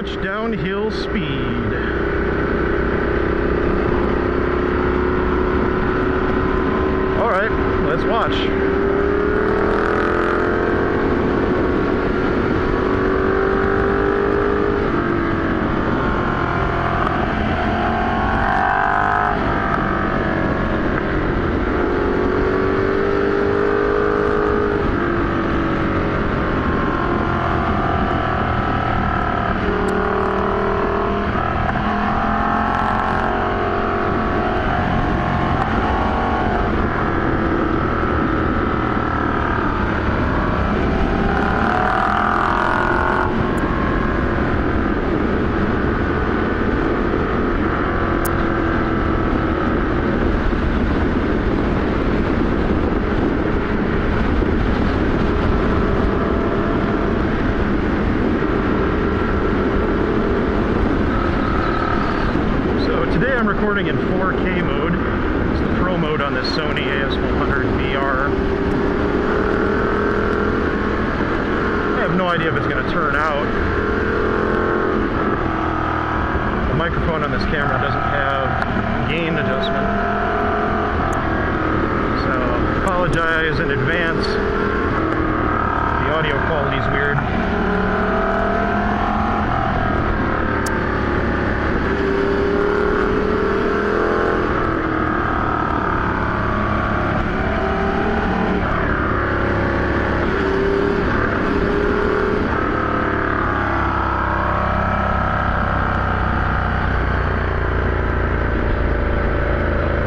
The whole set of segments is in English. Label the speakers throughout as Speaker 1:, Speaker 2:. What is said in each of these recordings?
Speaker 1: much downhill speed. All right, let's watch. I'm recording in 4K mode. It's the Pro mode on this Sony AS100 VR. I have no idea if it's going to turn out. The microphone on this camera doesn't have gain adjustment. So, apologize in advance. The audio quality is weird.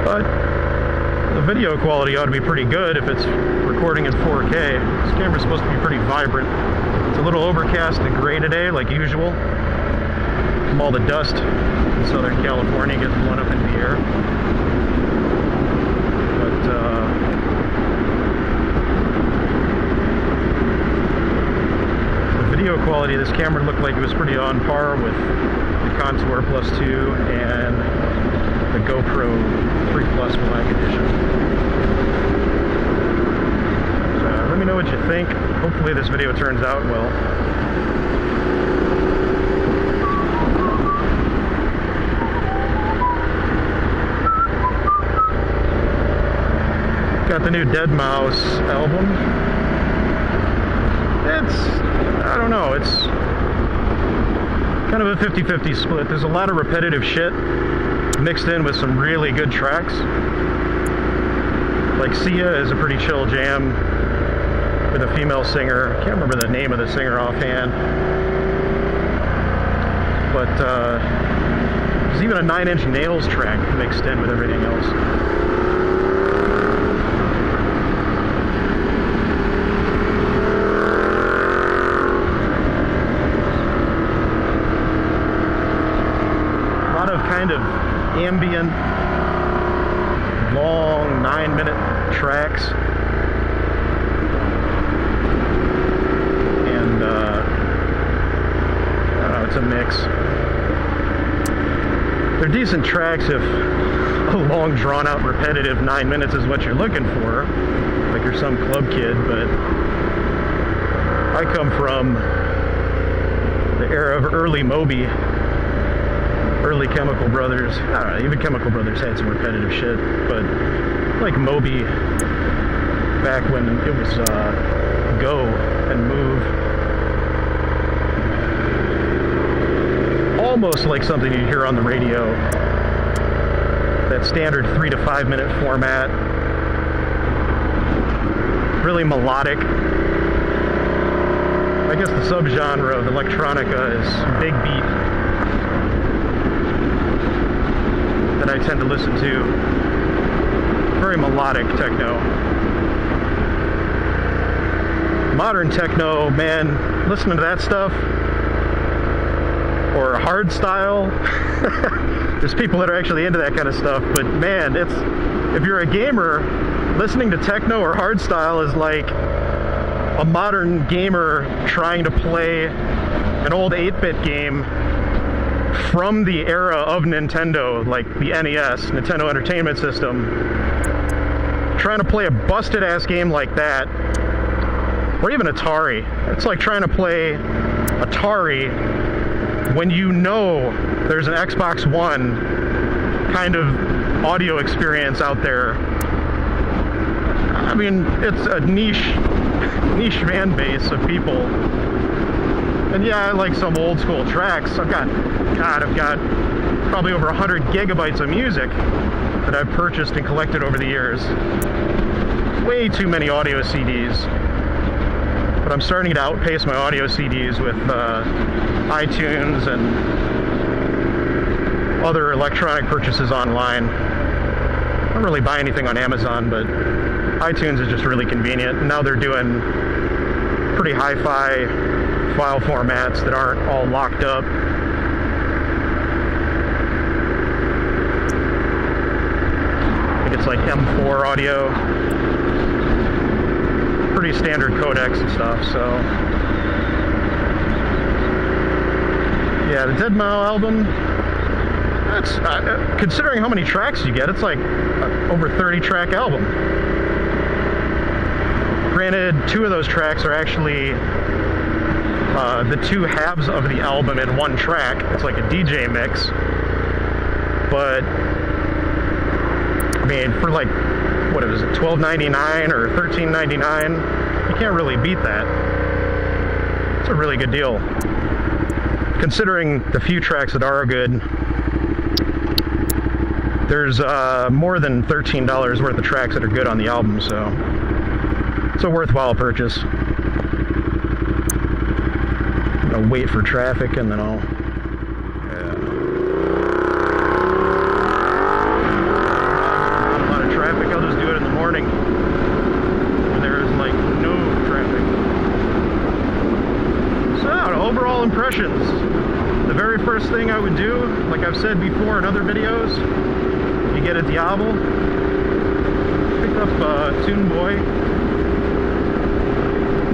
Speaker 1: But the video quality ought to be pretty good if it's recording in 4K. This camera's supposed to be pretty vibrant. It's a little overcast and gray today, like usual, from all the dust in Southern California getting blown up into the air. But the video quality of this camera looked like it was pretty on par with the Contour Plus 2 and the GoPro 3 Plus Black Edition. So, let me know what you think. Hopefully this video turns out well. Got the new deadmau5 album. I don't know, it's kind of a 50-50 split. There's a lot of repetitive shit mixed in with some really good tracks. Like Sia is a pretty chill jam with a female singer. I can't remember the name of the singer offhand. But there's even a 9 Inch Nails track mixed in with everything else. A lot of kind of ambient, long 9-minute tracks, and I don't know, it's a mix. They're decent tracks if a long, drawn-out, repetitive 9 minutes is what you're looking for, like you're some club kid. But I come from the era of early Moby, early Chemical Brothers. I don't know, even Chemical Brothers had some repetitive shit, but like Moby back when it was Go and Move. Almost like something you hear on the radio. That standard 3 to 5 minute format. Really melodic. I guess the subgenre of electronica is big beat, that I tend to listen to. Very melodic techno. Modern techno, man, listening to that stuff, or hard style. There's people that are actually into that kind of stuff, but man, if you're a gamer, listening to techno or hard style is like a modern gamer trying to play an old 8-bit game from the era of Nintendo, like the NES, Nintendo Entertainment System. Trying to play a busted ass game like that, or even Atari. It's like trying to play Atari when you know there's an Xbox One kind of audio experience out there. I mean, it's a niche fan base of people. And yeah, I like some old school tracks. I've got probably over 100 gigabytes of music that I've purchased and collected over the years. Way too many audio CDs. But I'm starting to outpace my audio CDs with iTunes and other electronic purchases online. I don't really buy anything on Amazon, but iTunes is just really convenient. And now they're doing pretty hi-fi file formats that aren't all locked up. I think it's like M4 audio. Pretty standard codecs and stuff, so. Yeah, the Dead Mouse album, that's, considering how many tracks you get, it's like over 30 track album. Granted, 2 of those tracks are actually the 2 halves of the album in one track. It's like a DJ mix. But I mean, for like, what is it, $12.99 or $13.99, you can't really beat that. It's a really good deal. Considering the few tracks that are good, there's more than $13 worth of tracks that are good on the album, so it's a worthwhile purchase. I'm gonna wait for traffic and then I'll... Impressions. The very first thing I would do, like I've said before in other videos, you get a Diavel, pick up Tune Boy,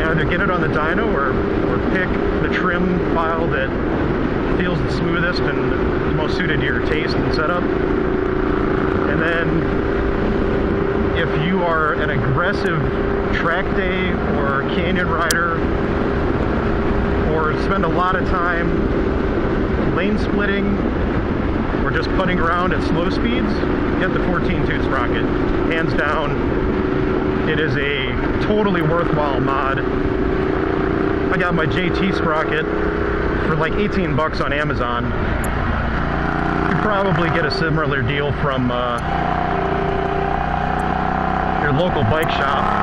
Speaker 1: either get it on the dyno or pick the trim file that feels the smoothest and the most suited to your taste and setup. And then if you are an aggressive track day or canyon rider, or spend a lot of time lane splitting or just putting around at slow speeds, get the 14-tooth sprocket. Hands down, it is a totally worthwhile mod. I got my JT sprocket for like 18 bucks on Amazon. You could probably get a similar deal from your local bike shop.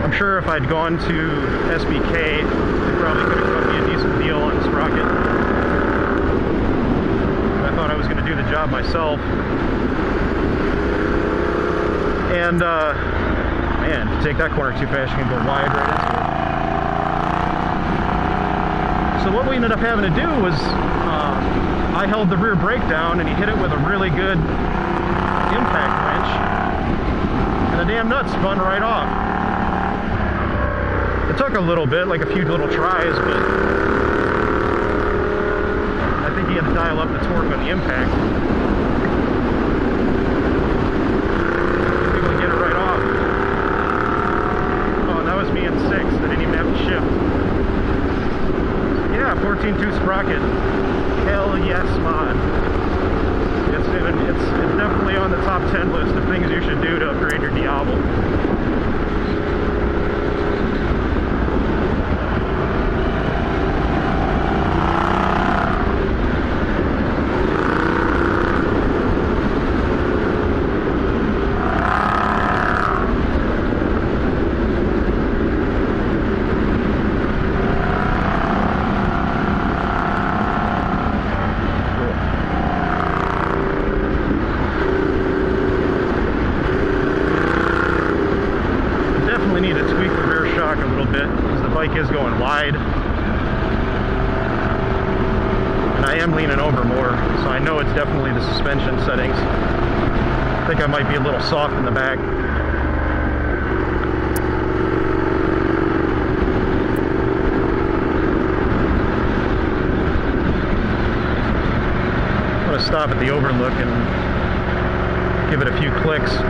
Speaker 1: I'm sure if I'd gone to SBK, they probably could have got me a decent deal on the sprocket. I thought I was going to do the job myself. And, man, if you take that corner too fast, you can go wide right into it. So what we ended up having to do was, I held the rear brake down and he hit it with a really good impact wrench. And the damn nut spun right off. It took a little bit, like a few little tries, but I think he had to dial up the torque on the impact. Able to get it right off. Oh, and that was me in 6th. I didn't even have to shift. Yeah, 14-tooth sprocket. Hell yes, mod. It's definitely on the top 10 list of things you should do to upgrade your Diavel. Is going wide, and I am leaning over more, so I know it's definitely the suspension settings. I think I might be a little soft in the back. I'm going to stop at the overlook and give it a few clicks.